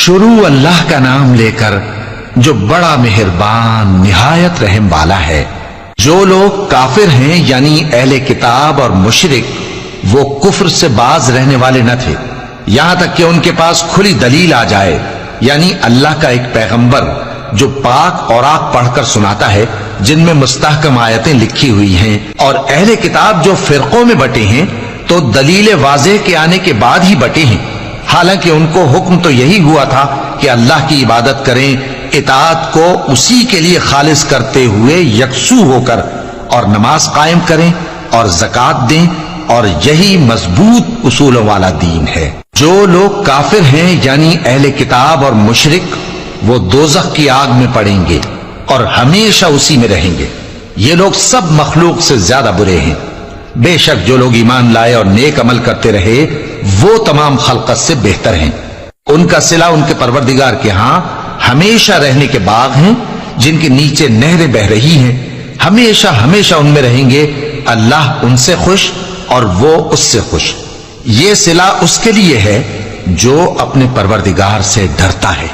شروع اللہ کا نام لے کر جو بڑا مہربان نہایت رحم والا ہے۔ جو لوگ کافر ہیں یعنی اہل کتاب اور مشرک، وہ کفر سے باز رہنے والے نہ تھے یہاں تک کہ ان کے پاس کھلی دلیل آ جائے، یعنی اللہ کا ایک پیغمبر جو پاک اوراق پڑھ کر سناتا ہے جن میں مستحکم آیتیں لکھی ہوئی ہیں، اور اہل کتاب جو فرقوں میں بٹے ہیں تو دلیل واضح کے آنے کے بعد ہی بٹے ہیں، حالانکہ ان کو حکم تو یہی ہوا تھا کہ اللہ کی عبادت کریں، اطاعت کو اسی کے لیے خالص کرتے ہوئے یکسو ہو کر، اور نماز قائم کریں اور زکوٰۃ دیں، اور یہی مضبوط اصولوں والا دین ہے۔ جو لوگ کافر ہیں یعنی اہل کتاب اور مشرک، وہ دوزخ کی آگ میں پڑیں گے اور ہمیشہ اسی میں رہیں گے۔ یہ لوگ سب مخلوق سے زیادہ برے ہیں۔ بے شک جو لوگ ایمان لائے اور نیک عمل کرتے رہے وہ تمام خلقت سے بہتر ہیں۔ ان کا صلہ ان کے پروردگار کے ہاں ہمیشہ رہنے کے باغ ہیں جن کے نیچے نہریں بہ رہی ہیں، ہمیشہ ہمیشہ ان میں رہیں گے۔ اللہ ان سے خوش اور وہ اس سے خوش۔ یہ صلہ اس کے لیے ہے جو اپنے پروردگار سے ڈرتا ہے۔